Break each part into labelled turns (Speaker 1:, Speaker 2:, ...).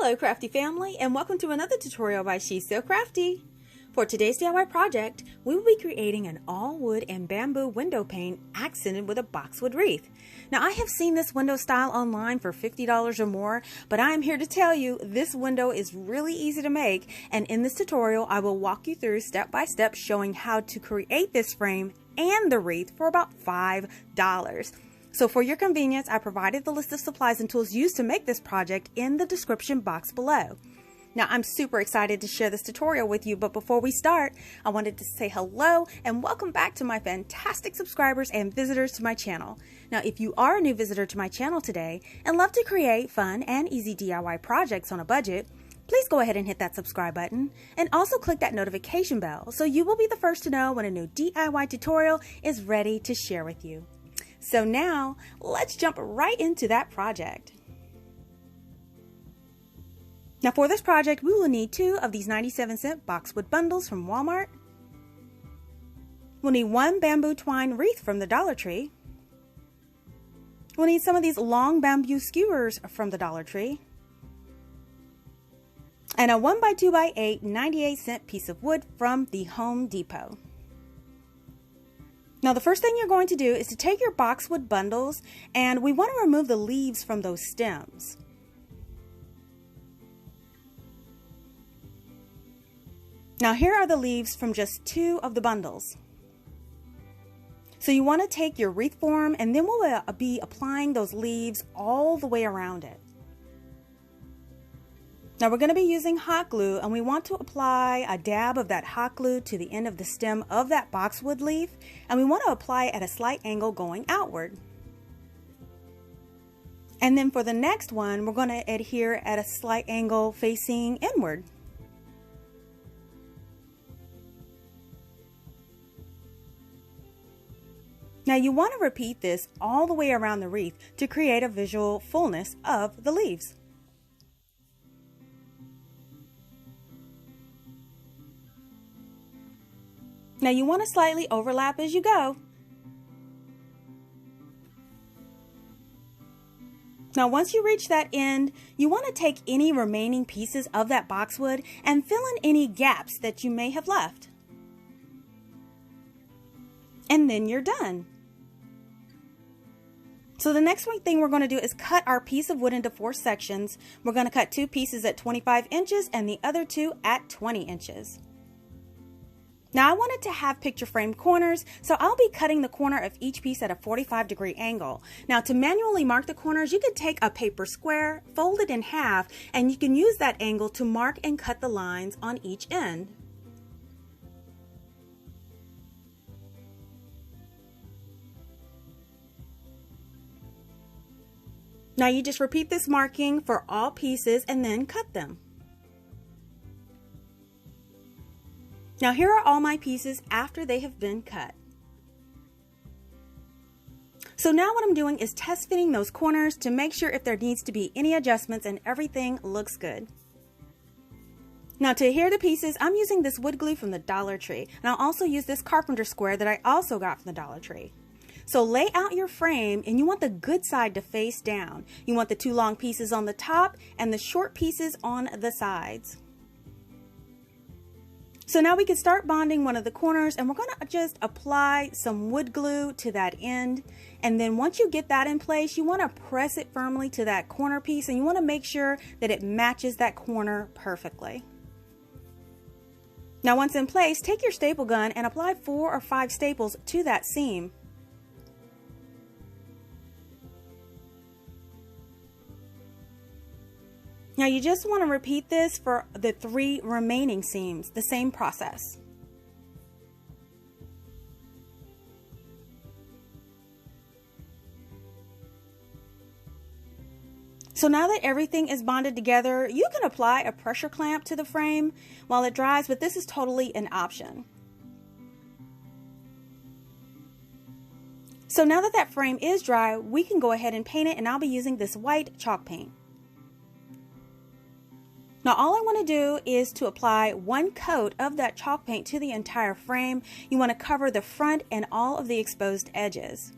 Speaker 1: Hello CraftDee Family, and welcome to another tutorial by She's So Crafty. For today's DIY project, we will be creating an all wood and bamboo window pane accented with a boxwood wreath. Now I have seen this window style online for $50 or more, but I am here to tell you this window is really easy to make, and in this tutorial I will walk you through step by step showing how to create this frame and the wreath for about $5. So for your convenience, I provided the list of supplies and tools used to make this project in the description box below. Now I'm super excited to share this tutorial with you, but before we start, I wanted to say hello and welcome back to my fantastic subscribers and visitors to my channel. Now if you are a new visitor to my channel today and love to create fun and easy DIY projects on a budget, please go ahead and hit that subscribe button and also click that notification bell so you will be the first to know when a new DIY tutorial is ready to share with you. So now, let's jump right into that project. Now for this project, we will need 2 of these 97-cent Boxwood bundles from Walmart. We'll need 1 bamboo twine wreath from the Dollar Tree. We'll need some of these long bamboo skewers from the Dollar Tree. And a 1x2x8 98-cent piece of wood from the Home Depot. Now the first thing you're going to do is to take your boxwood bundles, and we want to remove the leaves from those stems. Now here are the leaves from just 2 of the bundles. So you want to take your wreath form, and then we'll be applying those leaves all the way around it. Now we're going to be using hot glue, and we want to apply a dab of that hot glue to the end of the stem of that boxwood leaf, and we want to apply it at a slight angle going outward. And then for the next one, we're going to adhere at a slight angle facing inward. Now you want to repeat this all the way around the wreath to create a visual fullness of the leaves. Now you want to slightly overlap as you go. Now once you reach that end, you want to take any remaining pieces of that boxwood and fill in any gaps that you may have left. And then you're done. So the next thing we're going to do is cut our piece of wood into 4 sections. We're going to cut 2 pieces at 25 inches and the other 2 at 20 inches. Now I wanted to have picture frame corners, so I'll be cutting the corner of each piece at a 45-degree angle. Now to manually mark the corners, you can take a paper square, fold it in half, and you can use that angle to mark and cut the lines on each end. Now you just repeat this marking for all pieces and then cut them. Now here are all my pieces after they have been cut. So now what I'm doing is test fitting those corners to make sure if there needs to be any adjustments and everything looks good. Now to adhere the pieces, I'm using this wood glue from the Dollar Tree, and I'll also use this carpenter square that I also got from the Dollar Tree. So lay out your frame, and you want the good side to face down. You want the 2 long pieces on the top and the short pieces on the sides. So now we can start bonding one of the corners, and we're going to just apply some wood glue to that end. And then once you get that in place, you want to press it firmly to that corner piece, and you want to make sure that it matches that corner perfectly. Now once in place, take your staple gun and apply 4 or 5 staples to that seam. Now you just want to repeat this for the 3 remaining seams, the same process. So now that everything is bonded together, you can apply a pressure clamp to the frame while it dries, but this is totally an option. So now that that frame is dry, we can go ahead and paint it, and I'll be using this white chalk paint. Now all I want to do is to apply 1 coat of that chalk paint to the entire frame. You want to cover the front and all of the exposed edges.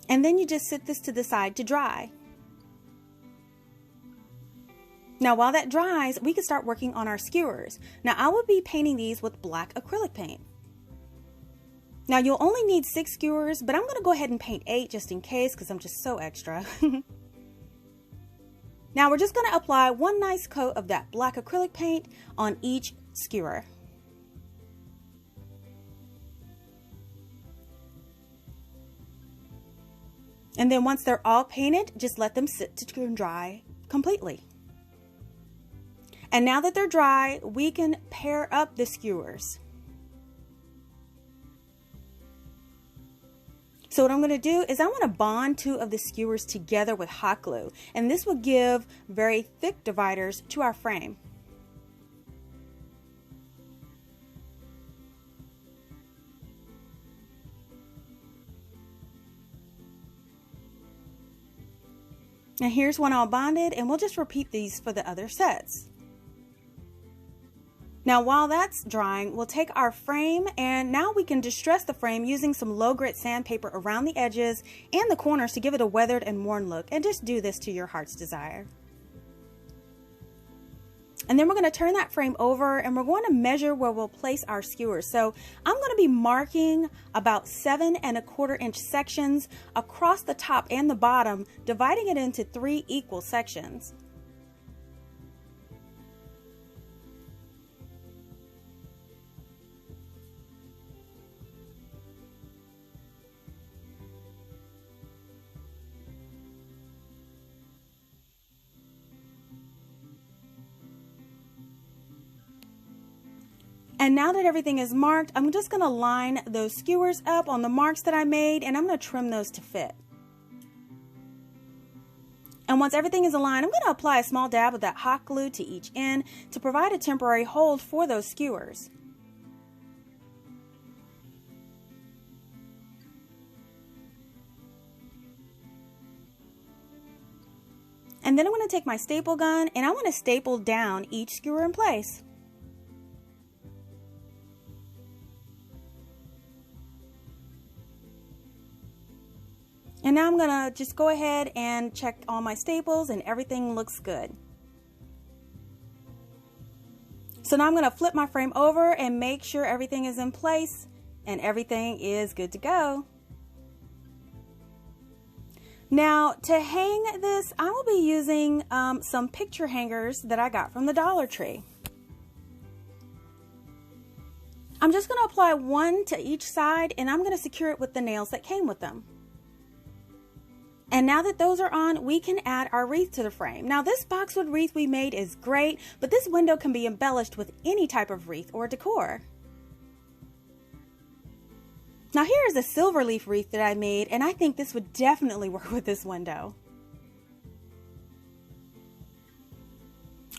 Speaker 1: And then you just sit this to the side to dry. Now while that dries, we can start working on our skewers. Now I will be painting these with black acrylic paint. Now you'll only need 6 skewers, but I'm going to go ahead and paint 8 just in case because I'm just so extra. Now we're just going to apply one nice coat of that black acrylic paint on each skewer. And then once they're all painted, just let them sit to dry completely. And now that they're dry, we can pair up the skewers. So what I'm going to do is I want to bond 2 of the skewers together with hot glue. And this will give very thick dividers to our frame. Now here's one all bonded, and we'll just repeat these for the other sets. Now while that's drying, we'll take our frame, and now we can distress the frame using some low grit sandpaper around the edges and the corners to give it a weathered and worn look, and just do this to your heart's desire. And then we're going to turn that frame over, and we're going to measure where we'll place our skewers. So I'm going to be marking about 7 1/4 inch sections across the top and the bottom, dividing it into 3 equal sections. And now that everything is marked, I'm just going to line those skewers up on the marks that I made, and I'm going to trim those to fit. And once everything is aligned, I'm going to apply a small dab of that hot glue to each end to provide a temporary hold for those skewers. And then I'm going to take my staple gun, and I want to staple down each skewer in place. And now I'm going to just go ahead and check all my staples, and everything looks good. So now I'm going to flip my frame over and make sure everything is in place and everything is good to go. Now to hang this, I will be using some picture hangers that I got from the Dollar Tree. I'm just going to apply one to each side, and I'm going to secure it with the nails that came with them. And now that those are on, we can add our wreath to the frame. Now this boxwood wreath we made is great, but this window can be embellished with any type of wreath or decor. Now here is a silver leaf wreath that I made, and I think this would definitely work with this window.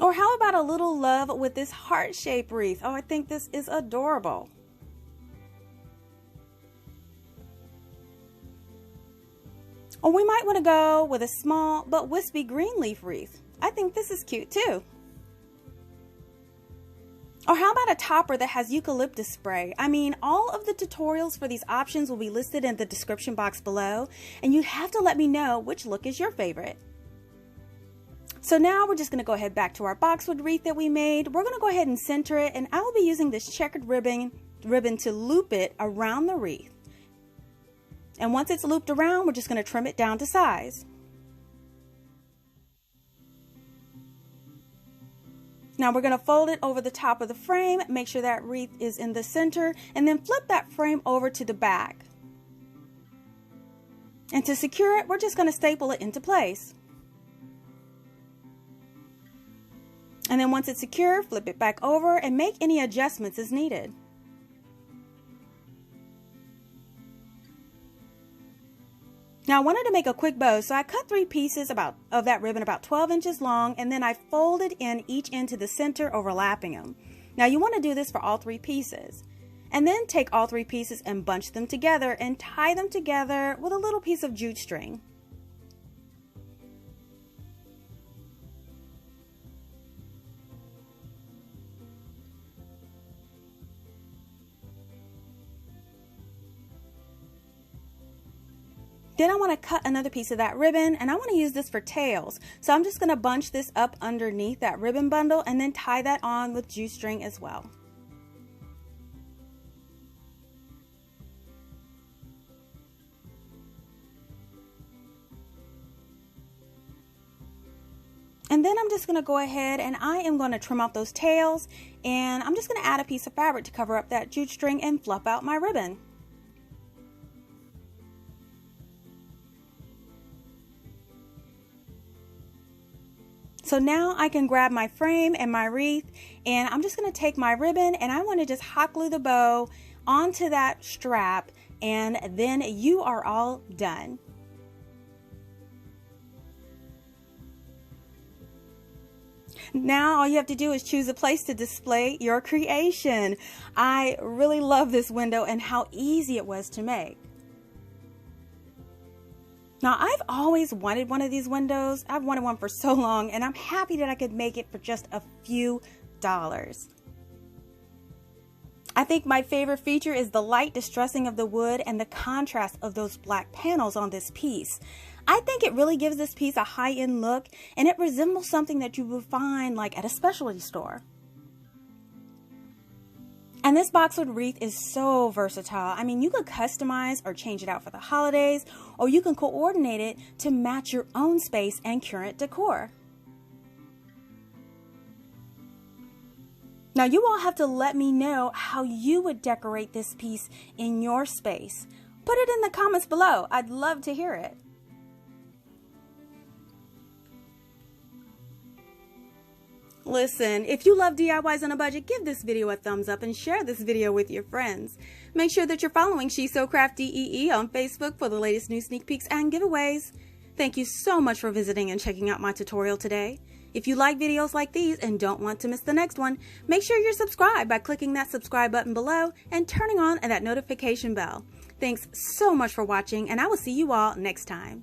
Speaker 1: Or how about a little love with this heart-shaped wreath? Oh, I think this is adorable. Or we might want to go with a small but wispy green leaf wreath. I think this is cute too. Or how about a topper that has eucalyptus spray? I mean, all of the tutorials for these options will be listed in the description box below, and you have to let me know which look is your favorite. So now we're just going to go ahead back to our boxwood wreath that we made. We're going to go ahead and center it, and I will be using this checkered ribbon to loop it around the wreath. And once it's looped around, we're just going to trim it down to size. Now we're going to fold it over the top of the frame, make sure that wreath is in the center, and then flip that frame over to the back. And to secure it, we're just going to staple it into place. And then once it's secure, flip it back over and make any adjustments as needed. Now I wanted to make a quick bow, so I cut 3 pieces of that ribbon about 12 inches long, and then I folded in each end to the center, overlapping them. Now you want to do this for all 3 pieces. And then take all 3 pieces and bunch them together and tie them together with a little piece of jute string. Then I want to cut another piece of that ribbon, and I want to use this for tails. So I'm just going to bunch this up underneath that ribbon bundle and then tie that on with jute string as well. And then I'm just going to go ahead and I am going to trim off those tails, and I'm just going to add a piece of fabric to cover up that jute string and fluff out my ribbon. So now I can grab my frame and my wreath, and I'm just going to take my ribbon and I want to just hot glue the bow onto that strap, and then you are all done. Now all you have to do is choose a place to display your creation. I really love this window and how easy it was to make. Now I've always wanted one of these windows. I've wanted one for so long, and I'm happy that I could make it for just a few dollars. I think my favorite feature is the light distressing of the wood and the contrast of those black panels on this piece. I think it really gives this piece a high-end look, and it resembles something that you would find like at a specialty store. And this boxwood wreath is so versatile. I mean, you could customize or change it out for the holidays, or you can coordinate it to match your own space and current decor. Now you all have to let me know how you would decorate this piece in your space. Put it in the comments below. I'd love to hear it. Listen, if you love DIYs on a budget, give this video a thumbs up and share this video with your friends. Make sure that you're following She's So Crafty EE on Facebook for the latest new sneak peeks and giveaways. Thank you so much for visiting and checking out my tutorial today. If you like videos like these and don't want to miss the next one, make sure you're subscribed by clicking that subscribe button below and turning on that notification bell. Thanks so much for watching, and I will see you all next time.